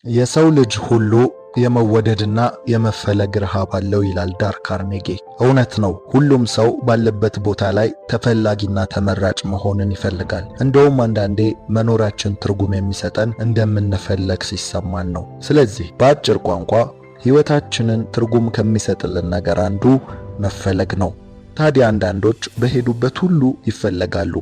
የሰው ልጅ ሁሉ የመወደድና የመፈለግ ረሃብ አለው ይላል ዳል ካርኔጊ። እውነት ነው። ሁሉም ሰው ባለበት ቦታ ላይ ተፈላጊና ተመራጭ መሆንን ይፈልጋል። እንደውም አንዳንዴ መኖራችን ትርጉም የሚሰጠን እንደምንፈለግ ሲሰማን ነው። ስለዚህ በአጭር ቋንቋ ሕይወታችንን ትርጉም ከሚሰጥልን ነገር አንዱ መፈለግ ነው። ታዲያ አንዳንዶች በሄዱበት ሁሉ ይፈለጋሉ።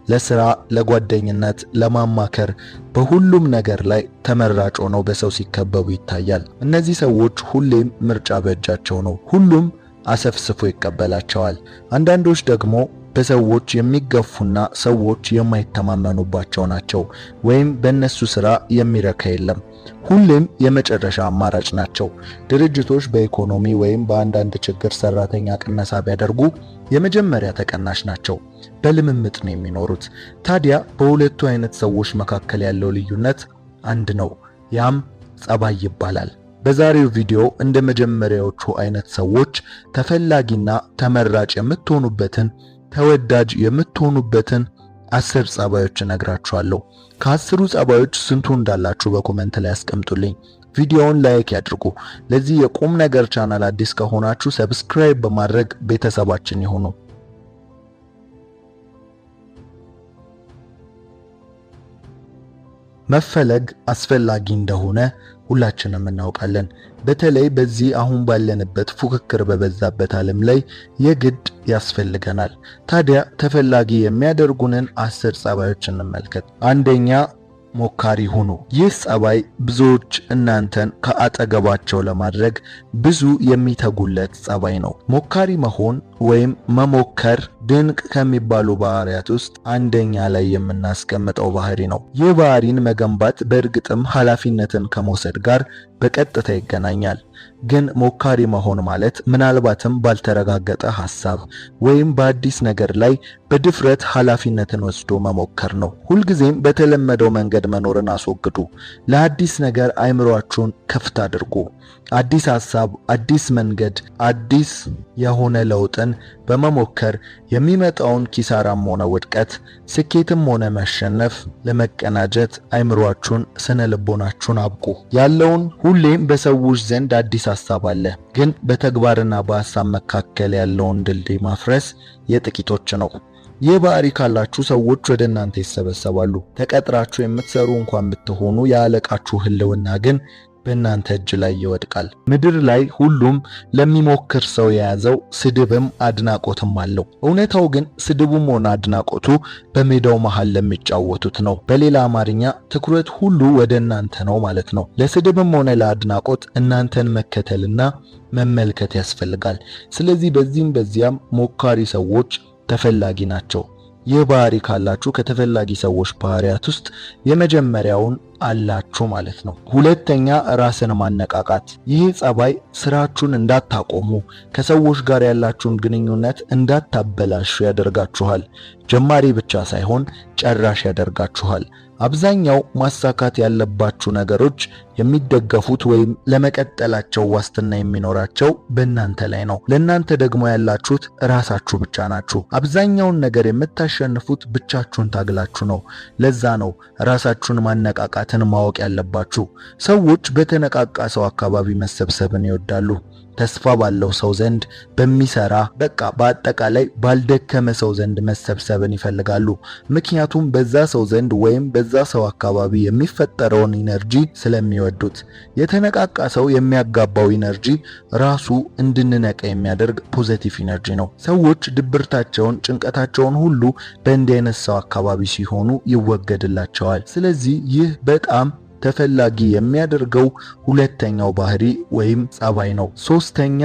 ለሥራ፣ ለጓደኝነት፣ ለማማከር በሁሉም ነገር ላይ ተመራጭ ሆነው በሰው ሲከበቡ ይታያል። እነዚህ ሰዎች ሁሌም ምርጫ በእጃቸው ነው። ሁሉም አሰፍስፎ ይቀበላቸዋል። አንዳንዶች ደግሞ በሰዎች የሚገፉና ሰዎች የማይተማመኑባቸው ናቸው። ወይም በእነሱ ሥራ የሚረካ የለም። ሁሌም የመጨረሻ አማራጭ ናቸው። ድርጅቶች በኢኮኖሚ ወይም በአንዳንድ ችግር ሰራተኛ ቅነሳ ቢያደርጉ የመጀመሪያ ተቀናሽ ናቸው። በልምምጥ ነው የሚኖሩት። ታዲያ በሁለቱ አይነት ሰዎች መካከል ያለው ልዩነት አንድ ነው። ያም ጸባይ ይባላል። በዛሬው ቪዲዮ እንደ መጀመሪያዎቹ አይነት ሰዎች ተፈላጊና ተመራጭ የምትሆኑበትን ተወዳጅ የምትሆኑበትን 10 ጸባዮች እነግራችኋለሁ። ከ10ሩ ጸባዮች ስንቱ እንዳላችሁ በኮሜንት ላይ አስቀምጡልኝ። ቪዲዮውን ላይክ ያድርጉ። ለዚህ የቁም ነገር ቻናል አዲስ ከሆናችሁ ሰብስክራይብ በማድረግ ቤተሰባችን ይሁኑ። መፈለግ አስፈላጊ እንደሆነ ሁላችንም እናውቃለን። በተለይ በዚህ አሁን ባለንበት ፉክክር በበዛበት ዓለም ላይ የግድ ያስፈልገናል። ታዲያ ተፈላጊ የሚያደርጉንን 10 ጸባዮች እንመልከት። አንደኛ፣ ሞካሪ ሁኑ። ይህ ጸባይ ብዙዎች እናንተን ከአጠገባቸው ለማድረግ ብዙ የሚተጉለት ጸባይ ነው። ሞካሪ መሆን ወይም መሞከር ድንቅ ከሚባሉ ባህሪያት ውስጥ አንደኛ ላይ የምናስቀምጠው ባህሪ ነው። ይህ ባህሪን መገንባት በእርግጥም ኃላፊነትን ከመውሰድ ጋር በቀጥታ ይገናኛል። ግን ሞካሪ መሆን ማለት ምናልባትም ባልተረጋገጠ ሐሳብ ወይም በአዲስ ነገር ላይ በድፍረት ኃላፊነትን ወስዶ መሞከር ነው። ሁልጊዜም በተለመደው መንገድ መኖርን አስወግዱ። ለአዲስ ነገር አይምሯችሁን ክፍት አድርጉ። አዲስ ሐሳብ፣ አዲስ መንገድ፣ አዲስ የሆነ ለውጥን በመሞከር የሚመጣውን ኪሳራም ሆነ ውድቀት፣ ስኬትም ሆነ መሸነፍ ለመቀናጀት አይምሯችሁን፣ ስነ ልቦናችሁን አብቁ። ያለውን ሁሌም በሰዎች ዘንድ አዲስ ሐሳብ አለ፣ ግን በተግባርና በሐሳብ መካከል ያለውን ድልድይ ማፍረስ የጥቂቶች ነው። ይህ ባህሪ ካላችሁ ሰዎች ወደ እናንተ ይሰበሰባሉ። ተቀጥራችሁ የምትሰሩ እንኳን ብትሆኑ የአለቃችሁ ህልውና ግን በእናንተ እጅ ላይ ይወድቃል። ምድር ላይ ሁሉም ለሚሞክር ሰው የያዘው ስድብም አድናቆትም አለው። እውነታው ግን ስድቡም ሆነ አድናቆቱ በሜዳው መሃል ለሚጫወቱት ነው። በሌላ አማርኛ ትኩረት ሁሉ ወደ እናንተ ነው ማለት ነው። ለስድብም ሆነ ለአድናቆት እናንተን መከተልና መመልከት ያስፈልጋል። ስለዚህ በዚህም በዚያም ሞካሪ ሰዎች ተፈላጊ ናቸው። ይህ ባህሪ ካላችሁ ከተፈላጊ ሰዎች ባህሪያት ውስጥ የመጀመሪያውን አላችሁ ማለት ነው። ሁለተኛ፣ ራስን ማነቃቃት። ይህ ጸባይ ስራችሁን እንዳታቆሙ፣ ከሰዎች ጋር ያላችሁን ግንኙነት እንዳታበላሹ ያደርጋችኋል። ጀማሪ ብቻ ሳይሆን ጨራሽ ያደርጋችኋል። አብዛኛው ማሳካት ያለባችሁ ነገሮች የሚደገፉት ወይም ለመቀጠላቸው ዋስትና የሚኖራቸው በእናንተ ላይ ነው። ለእናንተ ደግሞ ያላችሁት ራሳችሁ ብቻ ናችሁ። አብዛኛውን ነገር የምታሸንፉት ብቻችሁን ታግላችሁ ነው። ለዛ ነው ራሳችሁን ማነቃቃትን ማወቅ ያለባችሁ። ሰዎች በተነቃቃ ሰው አካባቢ መሰብሰብን ይወዳሉ። ተስፋ ባለው ሰው ዘንድ፣ በሚሰራ በአጠቃላይ ባልደከመ ሰው ዘንድ መሰብሰብን ይፈልጋሉ። ምክንያቱም በዛ ሰው ዘንድ ወይም በዛ ሰው አካባቢ የሚፈጠረውን ኢነርጂ ስለሚወዱት። የተነቃቃ ሰው የሚያጋባው ኢነርጂ ራሱ እንድንነቃ የሚያደርግ ፖዚቲቭ ኢነርጂ ነው። ሰዎች ድብርታቸውን፣ ጭንቀታቸውን ሁሉ በእንዲህ አይነት ሰው አካባቢ ሲሆኑ ይወገድላቸዋል። ስለዚህ ይህ በጣም ተፈላጊ የሚያደርገው ሁለተኛው ባህሪ ወይም ጸባይ ነው። ሶስተኛ፣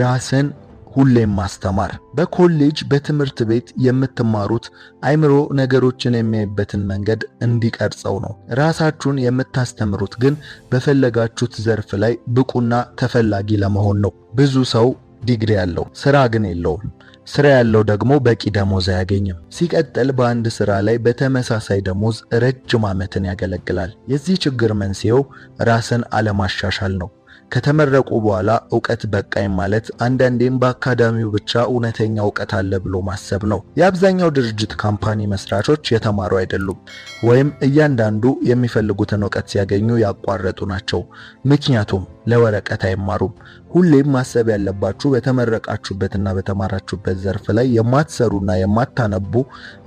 ራስን ሁሌም ማስተማር። በኮሌጅ በትምህርት ቤት የምትማሩት አይምሮ ነገሮችን የሚያይበትን መንገድ እንዲቀርጸው ነው። ራሳችሁን የምታስተምሩት ግን በፈለጋችሁት ዘርፍ ላይ ብቁና ተፈላጊ ለመሆን ነው። ብዙ ሰው ዲግሪ ያለው ስራ ግን የለውም። ስራ ያለው ደግሞ በቂ ደሞዝ አያገኝም። ሲቀጥል በአንድ ስራ ላይ በተመሳሳይ ደሞዝ ረጅም ዓመትን ያገለግላል። የዚህ ችግር መንስኤው ራስን አለማሻሻል ነው። ከተመረቁ በኋላ ዕውቀት በቃኝ ማለት አንዳንዴም በአካዳሚው ብቻ እውነተኛ ዕውቀት አለ ብሎ ማሰብ ነው። የአብዛኛው ድርጅት ካምፓኒ መስራቾች የተማሩ አይደሉም፣ ወይም እያንዳንዱ የሚፈልጉትን ዕውቀት ሲያገኙ ያቋረጡ ናቸው። ምክንያቱም ለወረቀት አይማሩም። ሁሌም ማሰብ ያለባችሁ በተመረቃችሁበትና በተማራችሁበት ዘርፍ ላይ የማትሰሩና የማታነቡ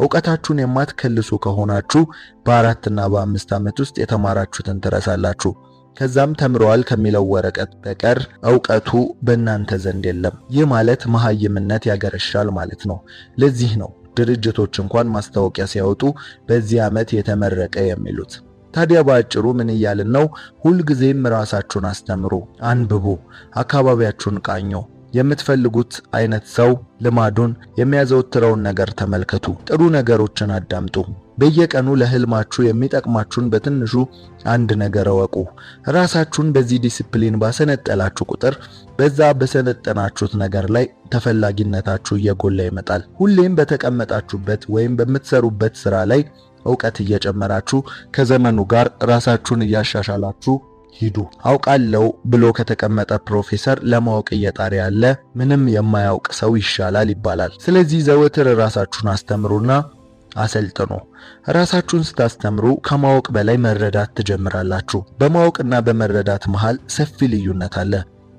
ዕውቀታችሁን የማትከልሱ ከሆናችሁ በ4 እና በ5 ዓመት ውስጥ የተማራችሁትን ትረሳላችሁ። ከዛም ተምረዋል ከሚለው ወረቀት በቀር ዕውቀቱ በእናንተ ዘንድ የለም። ይህ ማለት መሃይምነት ያገረሻል ማለት ነው። ለዚህ ነው ድርጅቶች እንኳን ማስታወቂያ ሲያወጡ በዚህ ዓመት የተመረቀ የሚሉት። ታዲያ በአጭሩ ምን እያልን ነው? ሁልጊዜም ራሳችሁን አስተምሩ፣ አንብቡ፣ አካባቢያችሁን ቃኙ። የምትፈልጉት አይነት ሰው ልማዱን፣ የሚያዘወትረውን ነገር ተመልከቱ። ጥሩ ነገሮችን አዳምጡ። በየቀኑ ለህልማችሁ የሚጠቅማችሁን በትንሹ አንድ ነገር እወቁ። ራሳችሁን በዚህ ዲሲፕሊን ባሰነጠላችሁ ቁጥር በዛ በሰነጠናችሁት ነገር ላይ ተፈላጊነታችሁ እየጎላ ይመጣል። ሁሌም በተቀመጣችሁበት ወይም በምትሰሩበት ስራ ላይ ዕውቀት እየጨመራችሁ ከዘመኑ ጋር ራሳችሁን እያሻሻላችሁ ሂዱ። አውቃለሁ ብሎ ከተቀመጠ ፕሮፌሰር ለማወቅ እየጣረ ያለ ምንም የማያውቅ ሰው ይሻላል ይባላል። ስለዚህ ዘወትር ራሳችሁን አስተምሩና አሰልጥኑ። ራሳችሁን ስታስተምሩ ከማወቅ በላይ መረዳት ትጀምራላችሁ። በማወቅና በመረዳት መሃል ሰፊ ልዩነት አለ።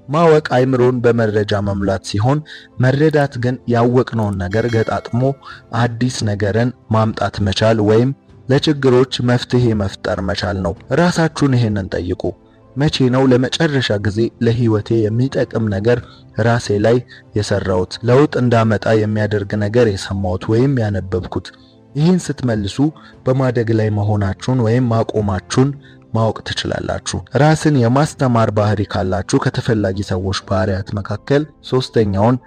ማወቅ አይምሮን በመረጃ መሙላት ሲሆን፣ መረዳት ግን ያወቅነውን ነገር ገጣጥሞ አዲስ ነገርን ማምጣት መቻል ወይም ለችግሮች መፍትሄ መፍጠር መቻል ነው። ራሳችሁን ይሄንን ጠይቁ። መቼ ነው ለመጨረሻ ጊዜ ለህይወቴ የሚጠቅም ነገር ራሴ ላይ የሰራሁት፣ ለውጥ እንዳመጣ የሚያደርግ ነገር የሰማሁት ወይም ያነበብኩት? ይህን ስትመልሱ በማደግ ላይ መሆናችሁን ወይም ማቆማችሁን ማወቅ ትችላላችሁ። ራስን የማስተማር ባህሪ ካላችሁ ከተፈላጊ ሰዎች ባህሪያት መካከል ሶስተኛውን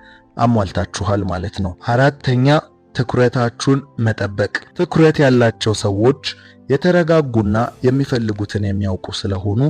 አሟልታችኋል ማለት ነው። አራተኛ ትኩረታችሁን መጠበቅ። ትኩረት ያላቸው ሰዎች የተረጋጉና የሚፈልጉትን የሚያውቁ ስለሆኑ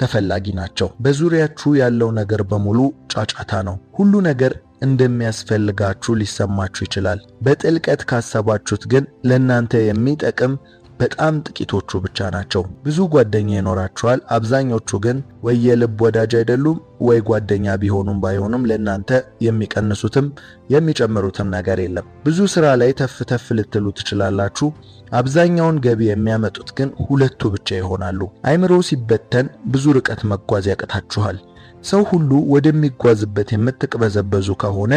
ተፈላጊ ናቸው። በዙሪያችሁ ያለው ነገር በሙሉ ጫጫታ ነው። ሁሉ ነገር እንደሚያስፈልጋችሁ ሊሰማችሁ ይችላል። በጥልቀት ካሰባችሁት ግን ለእናንተ የሚጠቅም በጣም ጥቂቶቹ ብቻ ናቸው። ብዙ ጓደኛ ይኖራችኋል። አብዛኞቹ ግን ወይ የልብ ወዳጅ አይደሉም፣ ወይ ጓደኛ ቢሆኑም ባይሆኑም ለእናንተ የሚቀንሱትም የሚጨምሩትም ነገር የለም። ብዙ ስራ ላይ ተፍ ልትሉ ትችላላችሁ። አብዛኛውን ገቢ የሚያመጡት ግን ሁለቱ ብቻ ይሆናሉ። አይምሮ ሲበተን ብዙ ርቀት መጓዝ ያቅታችኋል። ሰው ሁሉ ወደሚጓዝበት የምትቅበዘበዙ ከሆነ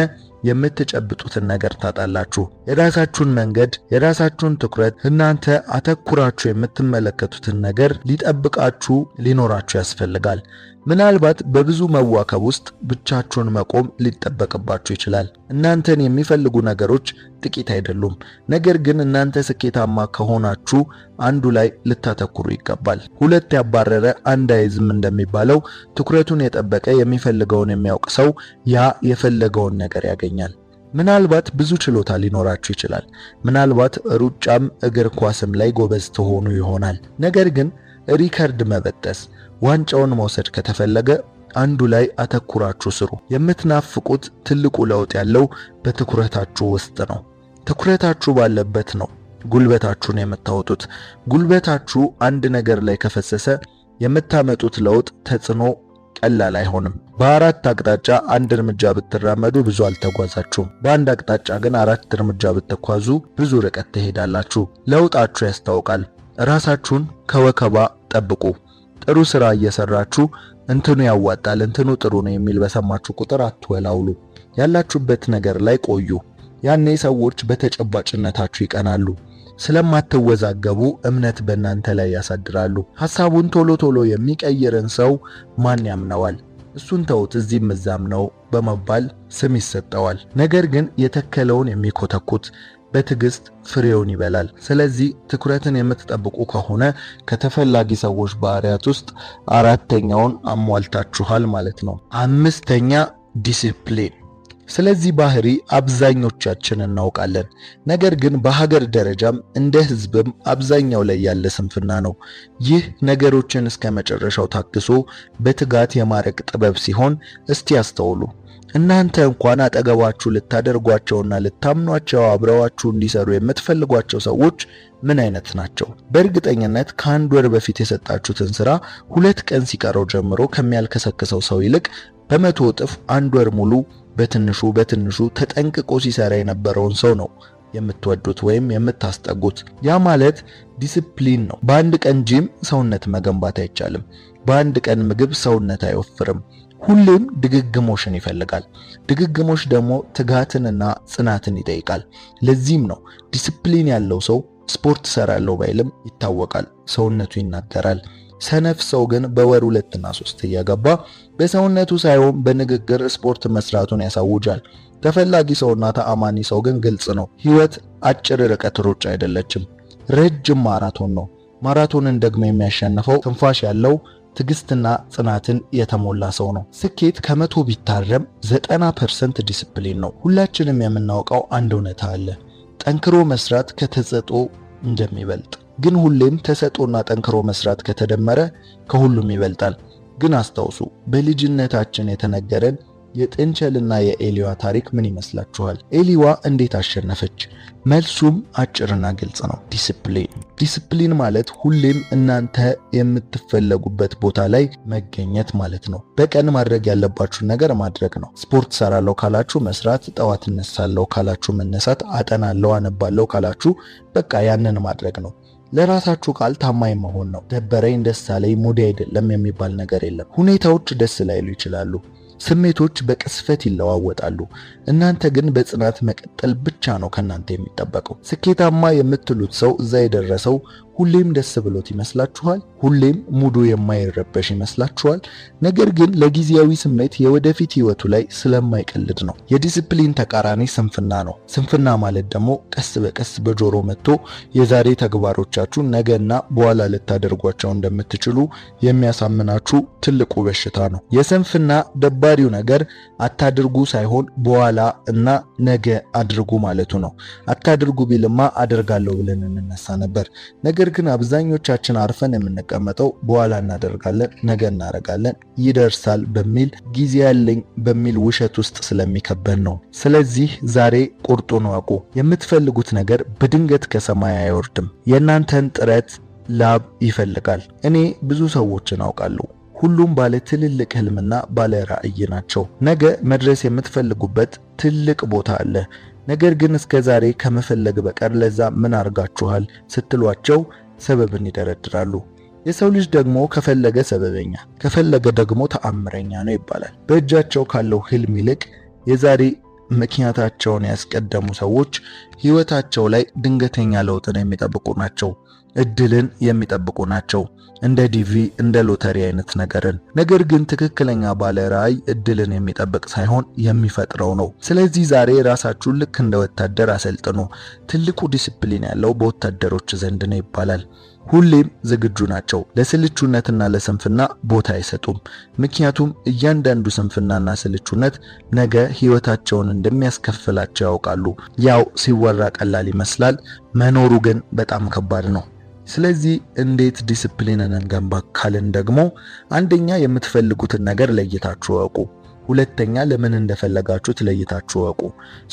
የምትጨብጡትን ነገር ታጣላችሁ። የራሳችሁን መንገድ፣ የራሳችሁን ትኩረት፣ እናንተ አተኩራችሁ የምትመለከቱትን ነገር ሊጠብቃችሁ ሊኖራችሁ ያስፈልጋል። ምናልባት በብዙ መዋከብ ውስጥ ብቻችሁን መቆም ሊጠበቅባችሁ ይችላል። እናንተን የሚፈልጉ ነገሮች ጥቂት አይደሉም። ነገር ግን እናንተ ስኬታማ ከሆናችሁ አንዱ ላይ ልታተኩሩ ይገባል። ሁለት ያባረረ አንድ አይዝም እንደሚባለው ትኩረቱን የጠበቀ የሚፈልገውን የሚያውቅ ሰው ያ የፈለገውን ነገር ያገኛል። ምናልባት ብዙ ችሎታ ሊኖራችሁ ይችላል። ምናልባት ሩጫም እግር ኳስም ላይ ጎበዝ ትሆኑ ይሆናል። ነገር ግን ሪከርድ መበጠስ፣ ዋንጫውን መውሰድ ከተፈለገ አንዱ ላይ አተኩራችሁ ስሩ። የምትናፍቁት ትልቁ ለውጥ ያለው በትኩረታችሁ ውስጥ ነው። ትኩረታችሁ ባለበት ነው ጉልበታችሁን የምታወጡት። ጉልበታችሁ አንድ ነገር ላይ ከፈሰሰ የምታመጡት ለውጥ ተጽዕኖ ቀላል አይሆንም። በአራት አቅጣጫ አንድ እርምጃ ብትራመዱ ብዙ አልተጓዛችሁም። በአንድ አቅጣጫ ግን 4 እርምጃ ብትጓዙ ብዙ ርቀት ትሄዳላችሁ። ለውጣችሁ ያስታውቃል። ራሳችሁን ከወከባ ጠብቁ። ጥሩ ስራ እየሰራችሁ እንትኑ ያዋጣል፣ እንትኑ ጥሩ ነው የሚል በሰማችሁ ቁጥር አትወላውሉ። ያላችሁበት ነገር ላይ ቆዩ። ያኔ ሰዎች በተጨባጭነታችሁ ይቀናሉ። ስለማትወዛገቡ እምነት በእናንተ ላይ ያሳድራሉ። ሐሳቡን ቶሎ የሚቀይርን ሰው ማን ያምነዋል? እሱን ተውት፣ እዚህም እዛም ነው በመባል ስም ይሰጠዋል። ነገር ግን የተከለውን የሚኮተኩት በትዕግስት ፍሬውን ይበላል። ስለዚህ ትኩረትን የምትጠብቁ ከሆነ ከተፈላጊ ሰዎች ባህሪያት ውስጥ አራተኛውን አሟልታችኋል ማለት ነው። አምስተኛ ዲሲፕሊን። ስለዚህ ባህሪ አብዛኞቻችን እናውቃለን። ነገር ግን በሀገር ደረጃም እንደ ህዝብም አብዛኛው ላይ ያለ ስንፍና ነው። ይህ ነገሮችን እስከ መጨረሻው ታግሶ በትጋት የማረቅ ጥበብ ሲሆን እስቲ ያስተውሉ። እናንተ እንኳን አጠገባችሁ ልታደርጓቸውና ልታምኗቸው አብረዋችሁ እንዲሰሩ የምትፈልጓቸው ሰዎች ምን አይነት ናቸው? በእርግጠኝነት ከአንድ ወር በፊት የሰጣችሁትን ስራ 2 ቀን ሲቀረው ጀምሮ ከሚያልከሰክሰው ሰው ይልቅ በመቶ እጥፍ አንድ ወር ሙሉ በትንሹ ተጠንቅቆ ሲሰራ የነበረውን ሰው ነው የምትወዱት ወይም የምታስጠጉት። ያ ማለት ዲሲፕሊን ነው። በአንድ ቀን ጂም ሰውነት መገንባት አይቻልም። በአንድ ቀን ምግብ ሰውነት አይወፍርም። ሁሌም ድግግሞሽን ይፈልጋል። ድግግሞሽ ደግሞ ትጋትንና ጽናትን ይጠይቃል። ለዚህም ነው ዲሲፕሊን ያለው ሰው ስፖርት ሰራለው ባይልም ይታወቃል፣ ሰውነቱ ይናገራል። ሰነፍ ሰው ግን በወር 2 እና 3 እየገባ በሰውነቱ ሳይሆን በንግግር ስፖርት መስራቱን ያሳውጃል። ተፈላጊ ሰውና ተአማኒ ሰው ግን ግልጽ ነው። ህይወት አጭር ርቀት ሩጫ አይደለችም፣ ረጅም ማራቶን ነው። ማራቶንን ደግሞ የሚያሸንፈው ትንፋሽ ያለው ትግስትና ጽናትን የተሞላ ሰው ነው። ስኬት ከመቶ ቢታረም 90% ዲሲፕሊን ነው። ሁላችንም የምናውቀው አንድ እውነታ አለ፣ ጠንክሮ መስራት ከተሰጥኦ እንደሚበልጥ። ግን ሁሌም ተሰጥኦና ጠንክሮ መስራት ከተደመረ ከሁሉም ይበልጣል። ግን አስታውሱ፣ በልጅነታችን የተነገረን የጥንቸልና የኤሊዋ ታሪክ ምን ይመስላችኋል? ኤሊዋ እንዴት አሸነፈች? መልሱም አጭርና ግልጽ ነው፣ ዲሲፕሊን። ዲሲፕሊን ማለት ሁሌም እናንተ የምትፈለጉበት ቦታ ላይ መገኘት ማለት ነው። በቀን ማድረግ ያለባችሁን ነገር ማድረግ ነው። ስፖርት ሰራለሁ ካላችሁ መስራት፣ ጠዋት እነሳለሁ ካላችሁ መነሳት፣ አጠናለሁ አነባለሁ ካላችሁ በቃ ያንን ማድረግ ነው። ለራሳችሁ ቃል ታማኝ መሆን ነው። ደበረኝ፣ ደስ አለኝ፣ ሙዴ አይደለም የሚባል ነገር የለም። ሁኔታዎች ደስ ላይሉ ይችላሉ። ስሜቶች በቅስፈት ይለዋወጣሉ። እናንተ ግን በጽናት መቀጠል ብቻ ነው ከናንተ የሚጠበቀው። ስኬታማ የምትሉት ሰው እዛ የደረሰው ሁሌም ደስ ብሎት ይመስላችኋል? ሁሌም ሙዱ የማይረበሽ ይመስላችኋል? ነገር ግን ለጊዜያዊ ስሜት የወደፊት ህይወቱ ላይ ስለማይቀልድ ነው። የዲሲፕሊን ተቃራኒ ስንፍና ነው። ስንፍና ማለት ደግሞ ቀስ በቀስ በጆሮ መጥቶ የዛሬ ተግባሮቻችሁ ነገና በኋላ ልታደርጓቸው እንደምትችሉ የሚያሳምናችሁ ትልቁ በሽታ ነው። የስንፍና ደባሪው ነገር አታድርጉ ሳይሆን በኋላ እና ነገ አድርጉ ማለቱ ነው። አታድርጉ ቢልማ አደርጋለሁ ብለን እንነሳ ነበር። ነገር ግን አብዛኞቻችን አርፈን የምንቀመጠው በኋላ እናደርጋለን፣ ነገ እናደርጋለን፣ ይደርሳል በሚል ጊዜ ያለኝ በሚል ውሸት ውስጥ ስለሚከበን ነው። ስለዚህ ዛሬ ቁርጡን ወቁ። የምትፈልጉት ነገር በድንገት ከሰማይ አይወርድም። የእናንተን ጥረት ላብ ይፈልጋል። እኔ ብዙ ሰዎችን አውቃለሁ። ሁሉም ባለ ትልልቅ ህልምና ባለ ራዕይ ናቸው። ነገ መድረስ የምትፈልጉበት ትልቅ ቦታ አለ። ነገር ግን እስከ ዛሬ ከመፈለግ በቀር ለዛ ምን አርጋችኋል ስትሏቸው ሰበብን ይደረድራሉ። የሰው ልጅ ደግሞ ከፈለገ ሰበበኛ፣ ከፈለገ ደግሞ ተአምረኛ ነው ይባላል። በእጃቸው ካለው ህልም ይልቅ የዛሬ ምክንያታቸውን ያስቀደሙ ሰዎች ህይወታቸው ላይ ድንገተኛ ለውጥን የሚጠብቁ ናቸው። እድልን የሚጠብቁ ናቸው። እንደ ዲቪ እንደ ሎተሪ አይነት ነገርን። ነገር ግን ትክክለኛ ባለ ራዕይ እድልን የሚጠብቅ ሳይሆን የሚፈጥረው ነው። ስለዚህ ዛሬ ራሳችሁን ልክ እንደ ወታደር አሰልጥኑ። ትልቁ ዲሲፕሊን ያለው በወታደሮች ዘንድ ነው ይባላል። ሁሌም ዝግጁ ናቸው። ለስልቹነትና ለስንፍና ቦታ አይሰጡም። ምክንያቱም እያንዳንዱ ስንፍናና ስልቹነት ነገ ህይወታቸውን እንደሚያስከፍላቸው ያውቃሉ። ያው ሲወራ ቀላል ይመስላል፣ መኖሩ ግን በጣም ከባድ ነው። ስለዚህ እንዴት ዲሲፕሊንን እንገንባ ካልን ደግሞ አንደኛ የምትፈልጉትን ነገር ለይታችሁ እወቁ። ሁለተኛ ለምን እንደፈለጋችሁት ለይታችሁ እወቁ።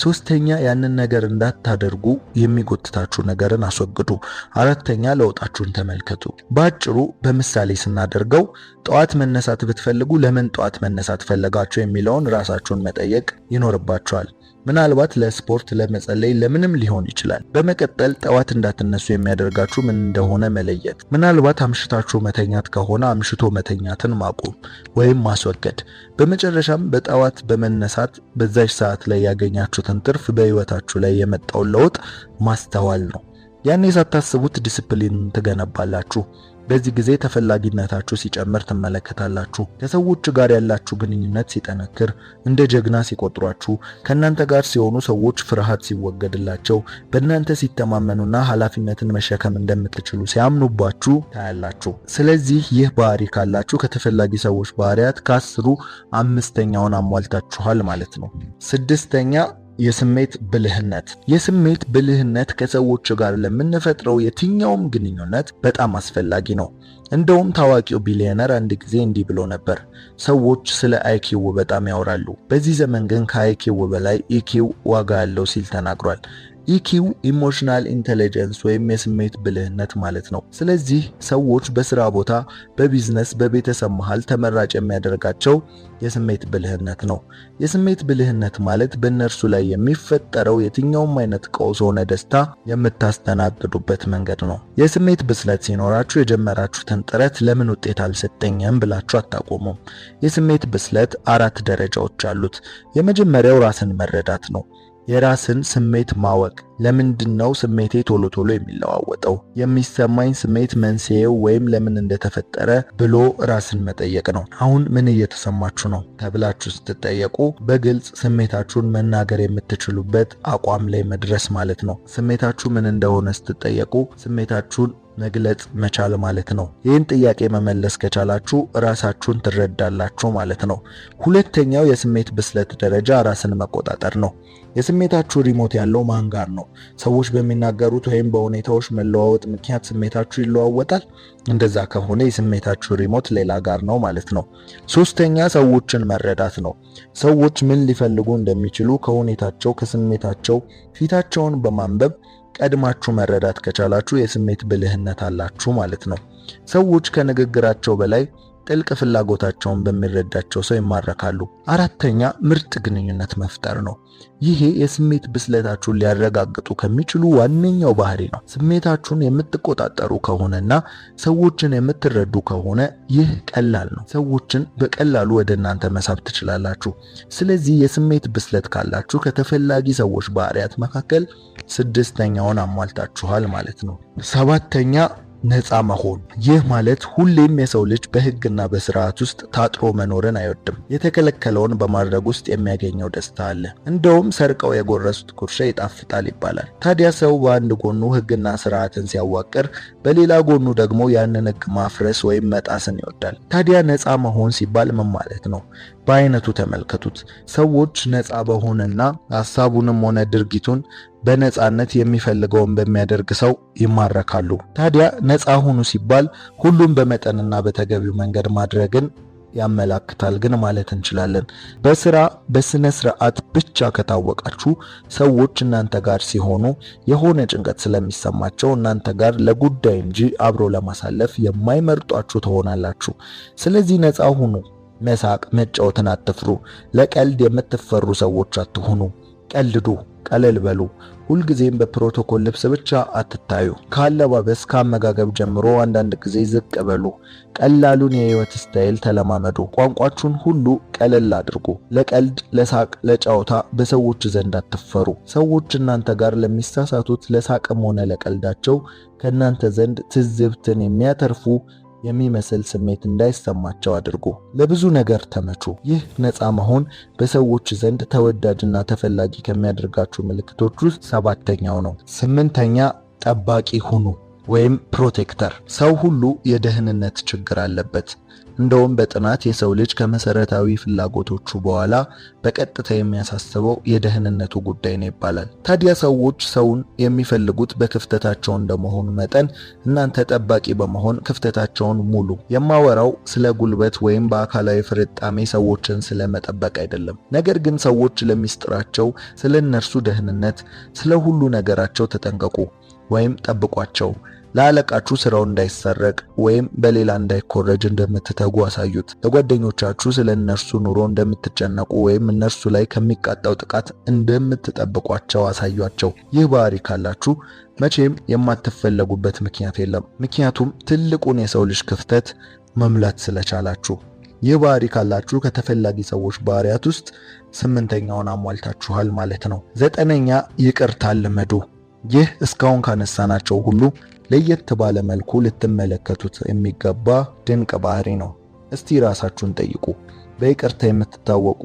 ሶስተኛ ያንን ነገር እንዳታደርጉ የሚጎትታችሁ ነገርን አስወግዱ። አራተኛ ለውጣችሁን ተመልከቱ። በአጭሩ በምሳሌ ስናደርገው ጠዋት መነሳት ብትፈልጉ ለምን ጠዋት መነሳት ፈለጋችሁ የሚለውን ራሳችሁን መጠየቅ ይኖርባችኋል። ምናልባት ለስፖርት፣ ለመጸለይ፣ ለምንም ሊሆን ይችላል። በመቀጠል ጠዋት እንዳትነሱ የሚያደርጋችሁ ምን እንደሆነ መለየት። ምናልባት አምሽታችሁ መተኛት ከሆነ አምሽቶ መተኛትን ማቆም ወይም ማስወገድ። በመጨረሻም በጠዋት በመነሳት በዛች ሰዓት ላይ ያገኛችሁትን ትርፍ በህይወታችሁ ላይ የመጣውን ለውጥ ማስተዋል ነው። ያኔ ሳታስቡት ዲሲፕሊን ትገነባላችሁ። በዚህ ጊዜ ተፈላጊነታችሁ ሲጨምር ትመለከታላችሁ። ከሰዎች ጋር ያላችሁ ግንኙነት ሲጠነክር፣ እንደ ጀግና ሲቆጥሯችሁ፣ ከእናንተ ጋር ሲሆኑ ሰዎች ፍርሃት ሲወገድላቸው፣ በእናንተ ሲተማመኑና ኃላፊነትን መሸከም እንደምትችሉ ሲያምኑባችሁ ታያላችሁ። ስለዚህ ይህ ባህሪ ካላችሁ ከተፈላጊ ሰዎች ባህሪያት ከ10ሩ 5ኛውን አሟልታችኋል ማለት ነው። 6ኛ የስሜት ብልህነት። የስሜት ብልህነት ከሰዎች ጋር ለምንፈጥረው የትኛውም ግንኙነት በጣም አስፈላጊ ነው። እንደውም ታዋቂው ቢሊዮነር አንድ ጊዜ እንዲህ ብሎ ነበር፣ ሰዎች ስለ አይኪው በጣም ያወራሉ፣ በዚህ ዘመን ግን ከአይኪው በላይ ኢኪው ዋጋ ያለው ሲል ተናግሯል። ኢኪው ኢሞሽናል ኢንተለጀንስ ወይም የስሜት ብልህነት ማለት ነው። ስለዚህ ሰዎች በስራ ቦታ፣ በቢዝነስ፣ በቤተሰብ መሃል ተመራጭ የሚያደርጋቸው የስሜት ብልህነት ነው። የስሜት ብልህነት ማለት በእነርሱ ላይ የሚፈጠረው የትኛውም አይነት ቀውስ ሆነ ደስታ የምታስተናግዱበት መንገድ ነው። የስሜት ብስለት ሲኖራችሁ የጀመራችሁትን ጥረት ለምን ውጤት አልሰጠኝም ብላችሁ አታቆሙም። የስሜት ብስለት 4 ደረጃዎች አሉት። የመጀመሪያው ራስን መረዳት ነው። የራስን ስሜት ማወቅ። ለምንድነው ስሜቴ ቶሎ ቶሎ የሚለዋወጠው? የሚሰማኝ ስሜት መንስኤው ወይም ለምን እንደተፈጠረ ብሎ ራስን መጠየቅ ነው። አሁን ምን እየተሰማችሁ ነው ተብላችሁ ስትጠየቁ በግልጽ ስሜታችሁን መናገር የምትችሉበት አቋም ላይ መድረስ ማለት ነው። ስሜታችሁ ምን እንደሆነ ስትጠየቁ ስሜታችሁን መግለጽ መቻል ማለት ነው። ይህን ጥያቄ መመለስ ከቻላችሁ ራሳችሁን ትረዳላችሁ ማለት ነው። ሁለተኛው የስሜት ብስለት ደረጃ ራስን መቆጣጠር ነው። የስሜታችሁ ሪሞት ያለው ማን ጋር ነው? ሰዎች በሚናገሩት ወይም በሁኔታዎች መለዋወጥ ምክንያት ስሜታችሁ ይለዋወጣል? እንደዛ ከሆነ የስሜታችሁ ሪሞት ሌላ ጋር ነው ማለት ነው። ሶስተኛ ሰዎችን መረዳት ነው። ሰዎች ምን ሊፈልጉ እንደሚችሉ ከሁኔታቸው፣ ከስሜታቸው፣ ፊታቸውን በማንበብ ቀድማችሁ መረዳት ከቻላችሁ የስሜት ብልህነት አላችሁ ማለት ነው። ሰዎች ከንግግራቸው በላይ ጥልቅ ፍላጎታቸውን በሚረዳቸው ሰው ይማረካሉ። አራተኛ ምርጥ ግንኙነት መፍጠር ነው። ይሄ የስሜት ብስለታችሁን ሊያረጋግጡ ከሚችሉ ዋነኛው ባህሪ ነው። ስሜታችሁን የምትቆጣጠሩ ከሆነና ሰዎችን የምትረዱ ከሆነ ይህ ቀላል ነው። ሰዎችን በቀላሉ ወደ እናንተ መሳብ ትችላላችሁ። ስለዚህ የስሜት ብስለት ካላችሁ ከተፈላጊ ሰዎች ባህሪያት መካከል 6ኛውን አሟልታችኋል ማለት ነው። 7ኛ ነፃ መሆን። ይህ ማለት ሁሌም የሰው ልጅ በሕግና በስርዓት ውስጥ ታጥሮ መኖርን አይወድም። የተከለከለውን በማድረግ ውስጥ የሚያገኘው ደስታ አለ። እንደውም ሰርቀው የጎረሱት ጉርሻ ይጣፍጣል ይባላል። ታዲያ ሰው በአንድ ጎኑ ሕግና ስርዓትን ሲያዋቅር፣ በሌላ ጎኑ ደግሞ ያንን ሕግ ማፍረስ ወይም መጣስን ይወዳል። ታዲያ ነፃ መሆን ሲባል ምን ማለት ነው? በአይነቱ ተመልከቱት። ሰዎች ነፃ በሆነና ሐሳቡንም ሆነ ድርጊቱን በነፃነት የሚፈልገውን በሚያደርግ ሰው ይማረካሉ። ታዲያ ነፃ ሁኑ ሲባል ሁሉም በመጠንና በተገቢው መንገድ ማድረግን ያመላክታል ግን ማለት እንችላለን። በስራ በስነ ስርዓት ብቻ ከታወቃችሁ ሰዎች እናንተ ጋር ሲሆኑ የሆነ ጭንቀት ስለሚሰማቸው እናንተ ጋር ለጉዳይ እንጂ አብሮ ለማሳለፍ የማይመርጧችሁ ትሆናላችሁ። ስለዚህ ነፃ ሁኑ። መሳቅ መጫወትን አትፍሩ። ለቀልድ የምትፈሩ ሰዎች አትሁኑ። ቀልዱ፣ ቀለል በሉ። ሁልጊዜም በፕሮቶኮል ልብስ ብቻ አትታዩ። ከአለባበስ ከአመጋገብ ጀምሮ አንዳንድ ጊዜ ዝቅ በሉ። ቀላሉን የህይወት ስታይል ተለማመዱ። ቋንቋችሁን ሁሉ ቀለል አድርጉ። ለቀልድ፣ ለሳቅ፣ ለጨዋታ በሰዎች ዘንድ አትፈሩ። ሰዎች እናንተ ጋር ለሚሳሳቱት ለሳቅም ሆነ ለቀልዳቸው ከእናንተ ዘንድ ትዝብትን የሚያተርፉ የሚመስል ስሜት እንዳይሰማቸው አድርጉ። ለብዙ ነገር ተመቹ። ይህ ነፃ መሆን በሰዎች ዘንድ ተወዳጅና ተፈላጊ ከሚያደርጋችሁ ምልክቶች ውስጥ 7ኛው ነው። 8ኛ ጠባቂ ሁኑ ወይም ፕሮቴክተር። ሰው ሁሉ የደህንነት ችግር አለበት። እንደውም በጥናት የሰው ልጅ ከመሰረታዊ ፍላጎቶቹ በኋላ በቀጥታ የሚያሳስበው የደህንነቱ ጉዳይ ነው ይባላል። ታዲያ ሰዎች ሰውን የሚፈልጉት በክፍተታቸው እንደመሆኑ መጠን እናንተ ጠባቂ በመሆን ክፍተታቸውን ሙሉ። የማወራው ስለ ጉልበት ወይም በአካላዊ ፍርጣሜ ሰዎችን ስለመጠበቅ አይደለም። ነገር ግን ሰዎች ለሚስጥራቸው፣ ስለ እነርሱ ደህንነት፣ ስለ ሁሉ ነገራቸው ተጠንቀቁ ወይም ጠብቋቸው። ለአለቃችሁ ስራው እንዳይሰረቅ ወይም በሌላ እንዳይኮረጅ እንደምትተጉ አሳዩት። ለጓደኞቻችሁ ስለ እነርሱ ኑሮ እንደምትጨነቁ ወይም እነርሱ ላይ ከሚቃጣው ጥቃት እንደምትጠብቋቸው አሳዩአቸው። ይህ ባህሪ ካላችሁ መቼም የማትፈለጉበት ምክንያት የለም። ምክንያቱም ትልቁን የሰው ልጅ ክፍተት መሙላት ስለቻላችሁ። ይህ ባህሪ ካላችሁ ከተፈላጊ ሰዎች ባህሪያት ውስጥ 8ኛውን አሟልታችኋል ማለት ነው። 9ኛ ይቅርታ ልመዱ ይህ እስካሁን ካነሳናቸው ሁሉ ለየት ባለ መልኩ ልትመለከቱት የሚገባ ድንቅ ባህሪ ነው። እስቲ ራሳችሁን ጠይቁ። በይቅርታ የምትታወቁ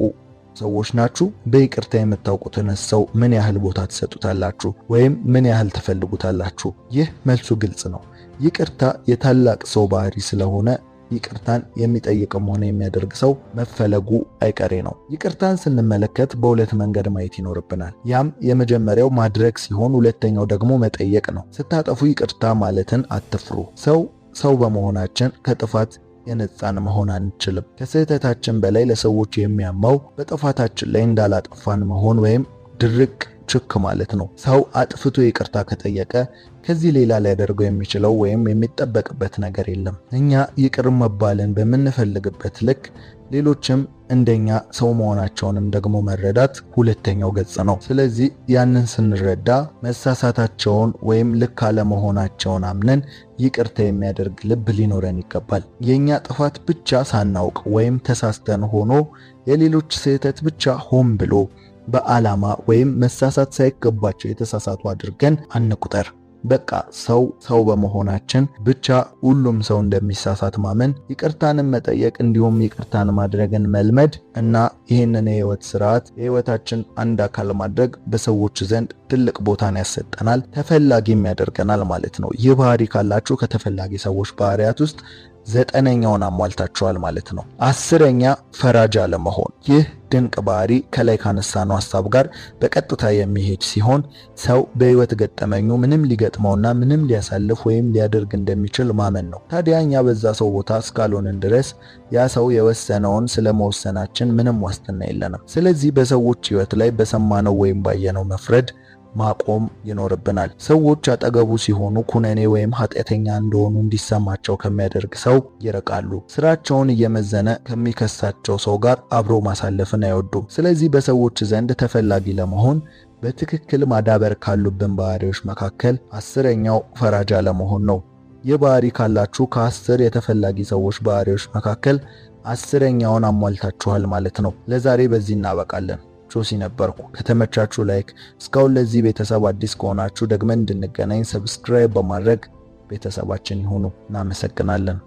ሰዎች ናችሁ? በይቅርታ የምታውቁትን ሰው ምን ያህል ቦታ ትሰጡታላችሁ ወይም ምን ያህል ትፈልጉታላችሁ? ይህ መልሱ ግልጽ ነው። ይቅርታ የታላቅ ሰው ባህሪ ስለሆነ ይቅርታን የሚጠይቅም ሆነ የሚያደርግ ሰው መፈለጉ አይቀሬ ነው። ይቅርታን ስንመለከት በሁለት መንገድ ማየት ይኖርብናል። ያም የመጀመሪያው ማድረግ ሲሆን ሁለተኛው ደግሞ መጠየቅ ነው። ስታጠፉ ይቅርታ ማለትን አትፍሩ። ሰው በመሆናችን ከጥፋት የነጻን መሆን አንችልም። ከስህተታችን በላይ ለሰዎች የሚያማው በጥፋታችን ላይ እንዳላጠፋን መሆን ወይም ድርቅ ችክ ማለት ነው። ሰው አጥፍቶ ይቅርታ ከጠየቀ ከዚህ ሌላ ሊያደርገው የሚችለው ወይም የሚጠበቅበት ነገር የለም። እኛ ይቅር መባልን በምንፈልግበት ልክ ሌሎችም እንደኛ ሰው መሆናቸውንም ደግሞ መረዳት ሁለተኛው ገጽ ነው። ስለዚህ ያንን ስንረዳ መሳሳታቸውን ወይም ልክ አለመሆናቸውን አምነን ይቅርታ የሚያደርግ ልብ ሊኖረን ይገባል። የኛ ጥፋት ብቻ ሳናውቅ ወይም ተሳስተን ሆኖ የሌሎች ስህተት ብቻ ሆን ብሎ በዓላማ ወይም መሳሳት ሳይገባቸው የተሳሳቱ አድርገን አንቁጠር። በቃ ሰው በመሆናችን ብቻ ሁሉም ሰው እንደሚሳሳት ማመን፣ ይቅርታንም መጠየቅ እንዲሁም ይቅርታን ማድረግን መልመድ እና ይህንን የህይወት ስርዓት የህይወታችን አንድ አካል ማድረግ በሰዎች ዘንድ ትልቅ ቦታን ያሰጠናል፣ ተፈላጊም ያደርገናል ማለት ነው። ይህ ባህሪ ካላችሁ ከተፈላጊ ሰዎች ባህሪያት ውስጥ 9ኛውን አሟልታችኋል ማለት ነው። 10ኛ ፈራጅ አለመሆን። ይህ ድንቅ ባህሪ ከላይ ካነሳነው ሐሳብ ጋር በቀጥታ የሚሄድ ሲሆን ሰው በህይወት ገጠመኙ ምንም ሊገጥመውና ምንም ሊያሳልፍ ወይም ሊያደርግ እንደሚችል ማመን ነው። ታዲያ እኛ በዛ ሰው ቦታ እስካልሆንን ድረስ ያ ሰው የወሰነውን ስለመወሰናችን ምንም ዋስትና የለንም። ስለዚህ በሰዎች ህይወት ላይ በሰማነው ወይም ባየነው መፍረድ ማቆም ይኖርብናል። ሰዎች አጠገቡ ሲሆኑ ኩነኔ ወይም ኃጢአተኛ እንደሆኑ እንዲሰማቸው ከሚያደርግ ሰው ይርቃሉ። ስራቸውን እየመዘነ ከሚከሳቸው ሰው ጋር አብሮ ማሳለፍን አይወዱም። ስለዚህ በሰዎች ዘንድ ተፈላጊ ለመሆን በትክክል ማዳበር ካሉብን ባህሪዎች መካከል 10ኛው ፈራጅ አለመሆን ነው። ይህ ባህሪ ካላችሁ ከ10 የተፈላጊ ሰዎች ባህሪዎች መካከል 10ኛውን አሟልታችኋል ማለት ነው። ለዛሬ በዚህ እናበቃለን። ጆሲ ነበርኩ። ከተመቻችሁ ላይክ፣ እስካሁን ለዚህ ቤተሰብ አዲስ ከሆናችሁ ደግመን እንድንገናኝ ሰብስክራይብ በማድረግ ቤተሰባችን ይሁኑ። እናመሰግናለን።